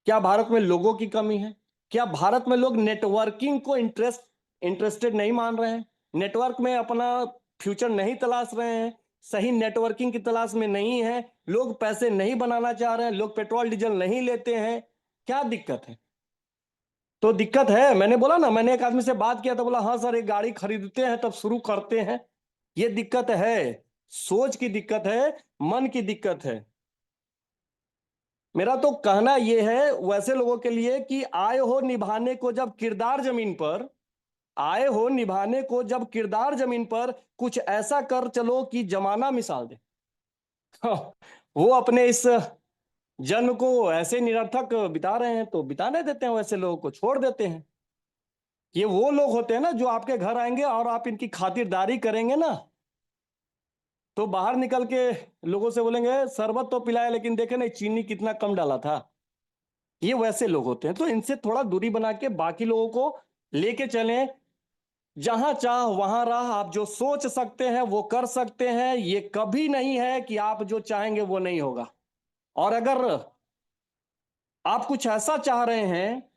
A: क्या भारत में लोगों की कमी है? क्या भारत में लोग नेटवर्किंग को इंटरेस्टेड नहीं मान रहे हैं? नेटवर्क में अपना फ्यूचर नहीं तलाश रहे हैं? सही नेटवर्किंग की तलाश में नहीं है? लोग पैसे नहीं बनाना चाह रहे हैं? लोग पेट्रोल डीजल नहीं लेते हैं? क्या दिक्कत है? तो दिक्कत है, मैंने बोला ना, मैंने एक आदमी से बात किया था, बोला हाँ सर, एक गाड़ी खरीदते हैं तब शुरू करते हैं। ये दिक्कत है, सोच की दिक्कत है, मन की दिक्कत है। मेरा तो कहना यह है वैसे लोगों के लिए कि आए हो निभाने को जब किरदार जमीन पर, आए हो निभाने को जब किरदार जमीन पर, कुछ ऐसा कर चलो कि जमाना मिसाल दे। वो अपने इस जन्म को ऐसे निरर्थक बिता रहे हैं तो बिताने देते हैं, वैसे लोगों को छोड़ देते हैं। ये वो लोग होते हैं ना जो आपके घर आएंगे और आप इनकी खातिरदारी करेंगे ना, तो बाहर निकल के लोगों से बोलेंगे शरबत तो पिलाया लेकिन देखे नहीं चीनी कितना कम डाला था। ये वैसे लोग होते हैं, तो इनसे थोड़ा दूरी बना के बाकी लोगों को लेके चलें। जहां चाह वहां राह, आप जो सोच सकते हैं वो कर सकते हैं। ये कभी नहीं है कि आप जो चाहेंगे वो नहीं होगा। और अगर आप कुछ ऐसा चाह रहे हैं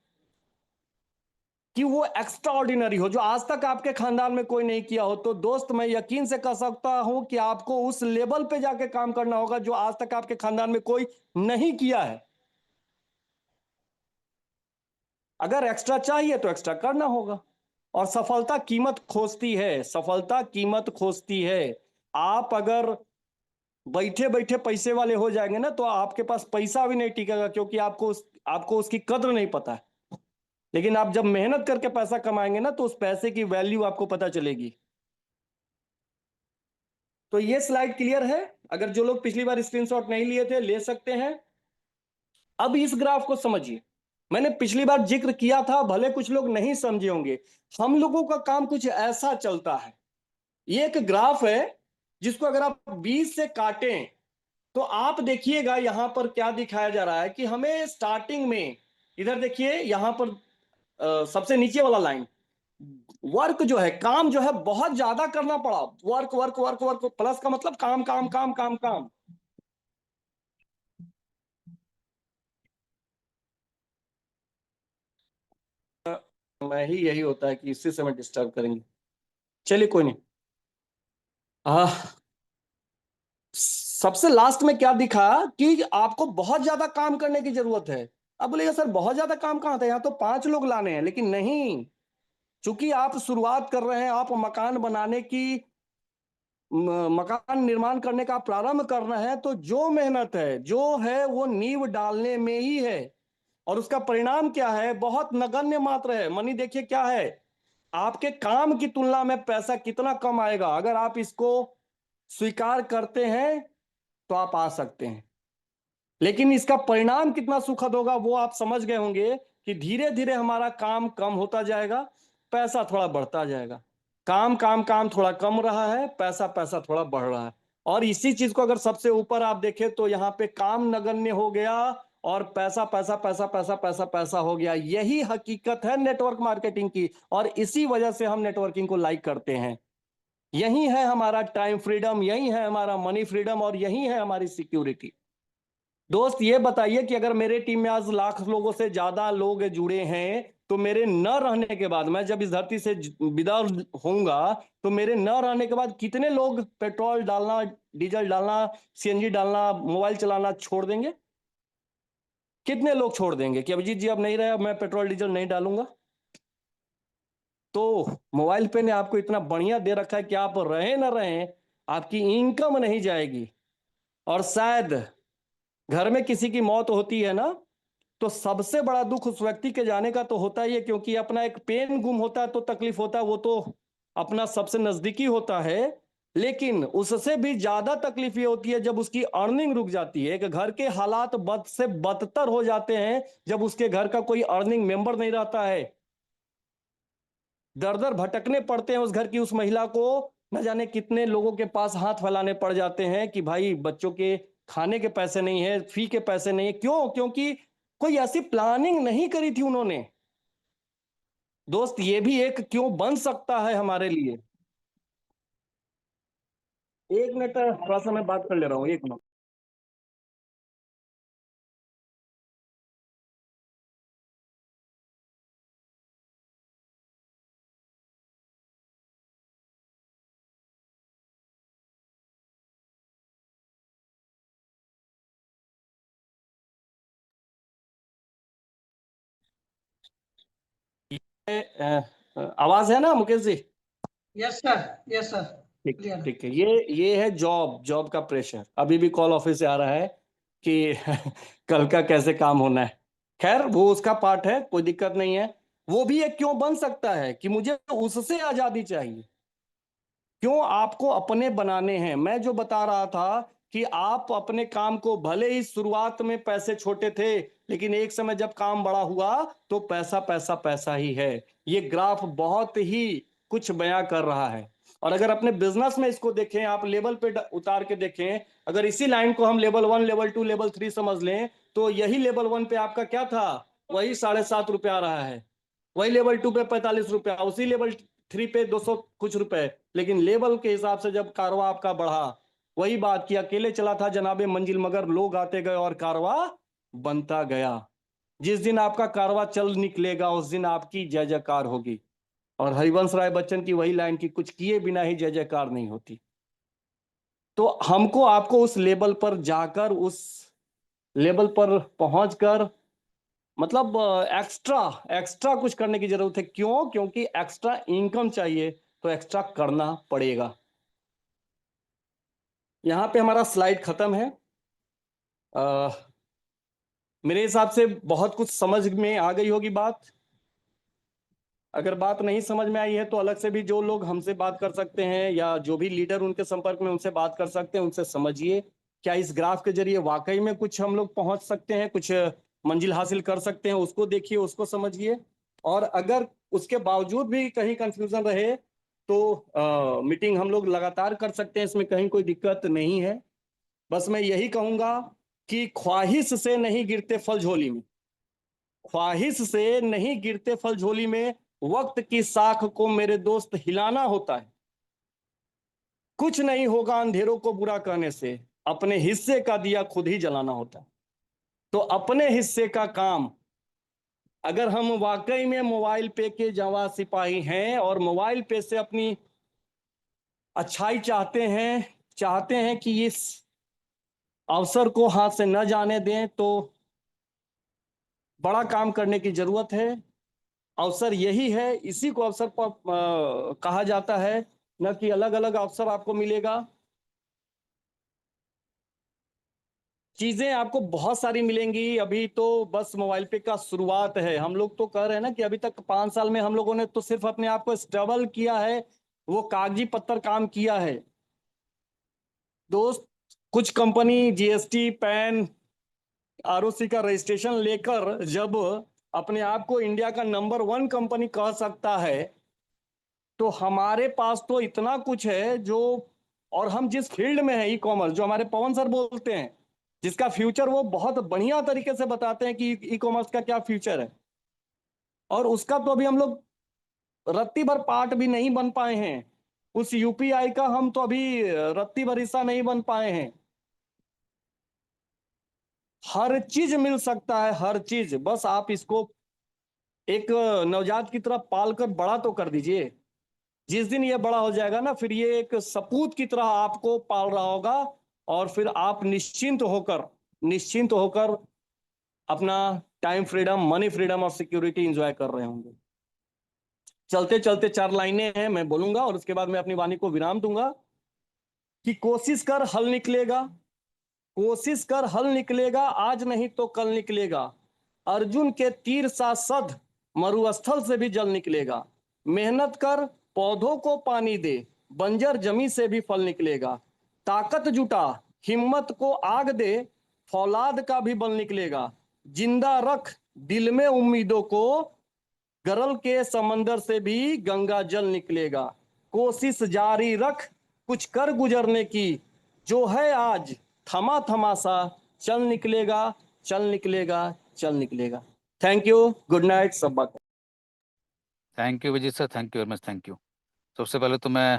A: कि वो एक्स्ट्रा ऑर्डिनरी हो, जो आज तक आपके खानदान में कोई नहीं किया हो, तो दोस्त मैं यकीन से कह सकता हूं कि आपको उस लेवल पे जाके काम करना होगा जो आज तक आपके खानदान में कोई नहीं किया है। अगर एक्स्ट्रा चाहिए तो एक्स्ट्रा करना होगा। और सफलता कीमत खोजती है, सफलता कीमत खोजती है। आप अगर बैठे बैठे पैसे वाले हो जाएंगे ना, तो आपके पास पैसा भी नहीं टिकेगा, क्योंकि आपको उसकी कद्र नहीं पता है। लेकिन आप जब मेहनत करके पैसा कमाएंगे ना, तो उस पैसे की वैल्यू आपको पता चलेगी। तो ये स्लाइड क्लियर है? अगर जो लोग पिछली बार स्क्रीनशॉट नहीं लिए थे, ले सकते हैं। अब इस ग्राफ को समझिए। मैंने पिछली बार जिक्र किया था, भले कुछ लोग नहीं समझे होंगे। हम लोगों का काम कुछ ऐसा चलता है। ये एक ग्राफ है जिसको अगर आप 20 से काटें तो आप देखिएगा यहां पर क्या दिखाया जा रहा है कि हमें स्टार्टिंग में, इधर देखिए यहां पर सबसे नीचे वाला लाइन, वर्क जो है, काम जो है बहुत ज्यादा करना पड़ा। Work work work work plus का मतलब काम काम काम काम काम। मैं ही यही होता है कि इसी समय डिस्टर्ब करेंगे। चलिए कोई नहीं। सबसे लास्ट में क्या दिखा कि आपको बहुत ज्यादा काम करने की जरूरत है। अब बोलेगा सर बहुत ज्यादा काम कहाँ था, यहाँ तो 5 लोग लाने हैं। लेकिन नहीं, चूंकि आप शुरुआत कर रहे हैं, आप मकान बनाने की, मकान निर्माण करने का प्रारंभ कर रहे हैं, तो जो मेहनत है जो है वो नींव डालने में ही है। और उसका परिणाम क्या है? बहुत नगण्य मात्र है। मनी देखिए क्या है, आपके काम की तुलना में पैसा कितना कम आएगा। अगर आप इसको स्वीकार करते हैं तो आप आ सकते हैं, लेकिन इसका परिणाम कितना सुखद होगा वो आप समझ गए होंगे कि धीरे धीरे हमारा काम कम होता जाएगा, पैसा थोड़ा बढ़ता जाएगा। काम काम काम थोड़ा कम रहा है, पैसा पैसा थोड़ा बढ़ रहा है। और इसी चीज को अगर सबसे ऊपर आप देखें तो यहाँ पे काम नगण्य हो गया और पैसा पैसा पैसा पैसा पैसा पैसा हो गया। यही हकीकत है नेटवर्क मार्केटिंग की, और इसी वजह से हम नेटवर्किंग को लाइक करते हैं। यही है हमारा टाइम फ्रीडम, यही है हमारा मनी फ्रीडम, और यही है हमारी सिक्योरिटी। दोस्त ये बताइए कि अगर मेरे टीम में आज लाख लोगों से ज्यादा लोग जुड़े हैं, तो मेरे न रहने के बाद, मैं जब इस धरती से विदा होऊंगा, तो मेरे न रहने के बाद कितने लोग पेट्रोल डालना, डीजल डालना, सीएनजी डालना, मोबाइल चलाना छोड़ देंगे? कितने लोग छोड़ देंगे कि अभिजीत जी अब नहीं रहे, अब मैं पेट्रोल डीजल नहीं डालूंगा? तो मोबाइल पे ने आपको इतना बढ़िया दे रखा है कि आप रहे ना रहे, आपकी इनकम नहीं जाएगी। और शायद घर में किसी की मौत होती है ना, तो सबसे बड़ा दुख उस व्यक्ति के जाने का तो होता ही है, क्योंकि अपना एक पेन गुम होता है तो तकलीफ होता है, वो तो अपना सबसे नजदीकी होता है। लेकिन उससे भी ज्यादा तकलीफ ये होती है जब उसकी अर्निंग रुक जाती है। एक घर के हालात बद से बदतर हो जाते हैं जब उसके घर का कोई अर्निंग मेंबर नहीं रहता है। दर दर भटकने पड़ते हैं उस घर की उस महिला को, न जाने कितने लोगों के पास हाथ फैलाने पड़ जाते हैं कि भाई बच्चों के खाने के पैसे नहीं है, फी के पैसे नहीं है। क्यों? क्योंकि कोई ऐसी प्लानिंग नहीं करी थी उन्होंने। दोस्त, ये भी एक क्यों बन सकता है हमारे लिए। एक मिनट, थोड़ा सा मैं बात कर ले रहा हूँ, एक मिनट। आवाज है ना Mukesh ji?
B: Yes sir, yes sir,
A: ठीक
B: क्लियर।
A: ठीक है। ये है जॉब का प्रेशर। अभी भी कॉल ऑफिस से आ रहा है कि कल का कैसे काम होना है। खैर, वो उसका पार्ट है, कोई दिक्कत नहीं है। वो भी एक क्यों बन सकता है कि मुझे उससे आजादी चाहिए। क्यों आपको अपने बनाने हैं। मैं जो बता रहा था कि आप अपने काम को, भले ही शुरुआत में पैसे छोटे थे, लेकिन एक समय जब काम बड़ा हुआ तो पैसा पैसा पैसा ही है। ये ग्राफ बहुत ही कुछ बयां कर रहा है। और अगर अपने बिजनेस में इसको देखें, आप लेवल पे उतार के देखें, अगर इसी लाइन को हम लेवल 1, लेवल 2, लेवल 3 समझ लें, तो यही लेवल 1 पे आपका क्या था, वही 7.5 रुपया आ रहा है। वही लेवल 2 पे 45 रुपया, उसी लेवल 3 पे 200 कुछ रुपए। लेकिन लेवल के हिसाब से जब कारवा आपका बढ़ा, वही बात कि अकेले चला था जनाबे मंजिल, मगर लोग आते गए और कारवा बनता गया। जिस दिन आपका कारवा चल निकलेगा उस दिन आपकी जय जयकार होगी। और हरिवंश राय बच्चन की वही लाइन की कुछ किए बिना ही जय जयकार नहीं होती। तो हमको आपको उस लेवल पर जाकर, उस लेवल पर पहुंचकर, मतलब एक्स्ट्रा एक्स्ट्रा कुछ करने की जरूरत है। क्यों? क्योंकि एक्स्ट्रा इनकम चाहिए तो एक्स्ट्रा करना पड़ेगा। यहां पे हमारा स्लाइड खत्म है। अ, मेरे हिसाब से बहुत कुछ समझ में आ गई होगी बात। अगर बात नहीं समझ में आई है तो अलग से भी जो लोग हमसे बात कर सकते हैं, या जो भी लीडर उनके संपर्क में उनसे बात कर सकते हैं, उनसे समझिए क्या इस ग्राफ के जरिए वाकई में कुछ हम लोग पहुंच सकते हैं, कुछ मंजिल हासिल कर सकते हैं। उसको देखिए, उसको समझिए। और अगर उसके बावजूद भी कहीं कंफ्यूजन रहे तो मीटिंग हम लोग लगातार कर सकते हैं, इसमें कहीं कोई दिक्कत नहीं है। बस मैं यही कहूंगा कि ख्वाहिश से नहीं गिरते फल झोली में, ख्वाहिश से नहीं गिरते फल झोली में। वक्त की साख को मेरे दोस्त हिलाना होता है। कुछ नहीं होगा अंधेरों को बुरा कहने से, अपने हिस्से का दिया खुद ही जलाना होता है। तो अपने हिस्से का काम, अगर हम वाकई में मोबाइल पे के जवान सिपाही हैं और मोबाइल पे से अपनी अच्छाई चाहते हैं कि इस अवसर को हाथ से न जाने दें, तो बड़ा काम करने की जरूरत है। अवसर यही है, इसी को अवसर पर कहा जाता है, न कि अलग अलग अवसर आपको मिलेगा। चीजें आपको बहुत सारी मिलेंगी। अभी तो बस मोबाइल पे का शुरुआत है। हम लोग तो कह रहे हैं ना कि अभी तक 5 साल में हम लोगों ने तो सिर्फ अपने आप को स्टेबल किया है, वो कागजी पत्थर काम किया है। दोस्त, कुछ कंपनी जीएसटी, पैन, आरओसी का रजिस्ट्रेशन लेकर जब अपने आप को इंडिया का नंबर 1 कंपनी कह सकता है, तो हमारे पास तो इतना कुछ है जो, और हम जिस फील्ड में है, ई कॉमर्स, जो हमारे पवन सर बोलते हैं, जिसका फ्यूचर वो बहुत बढ़िया तरीके से बताते हैं कि ई कॉमर्स का क्या फ्यूचर है। और उसका तो अभी हम लोग रत्ती भर पार्ट भी नहीं बन पाए हैं। उस यूपीआई का हम तो अभी रत्ती भर हिस्सा नहीं बन पाए हैं। हर चीज मिल सकता है, हर चीज। बस आप इसको एक नवजात की तरह पाल कर बड़ा तो कर दीजिए। जिस दिन ये बड़ा हो जाएगा ना, फिर ये एक सपूत की तरह आपको पाल रहा होगा। और फिर आप निश्चिंत होकर अपना टाइम फ्रीडम, मनी फ्रीडम और सिक्योरिटी एंजॉय कर रहे होंगे। चलते चलते 4 लाइनें हैं, मैं बोलूंगा और उसके बाद मैं अपनी वाणी को विराम दूंगा कि कोशिश कर हल निकलेगा, कोशिश कर हल निकलेगा, आज नहीं तो कल निकलेगा। अर्जुन के तीर सा सध मरुस्थल से भी जल निकलेगा। मेहनत कर, पौधों को पानी दे, बंजर जमी से भी फल निकलेगा। ताकत जुटा, हिम्मत को आग दे, फौलाद का भी बल निकलेगा। जिंदा रख दिल में उम्मीदों को, गरल के समंदर से भी गंगा जल निकलेगा। कोशिश जारी रख कुछ कर गुजरने की, जो है आज थमा थमा सा चल निकलेगा, चल निकलेगा, चल निकलेगा। थैंक यू, गुड नाइट, सब बात।
E: Thank you Vijay sir, thank you very much, thank you. सबसे पहले तो मैं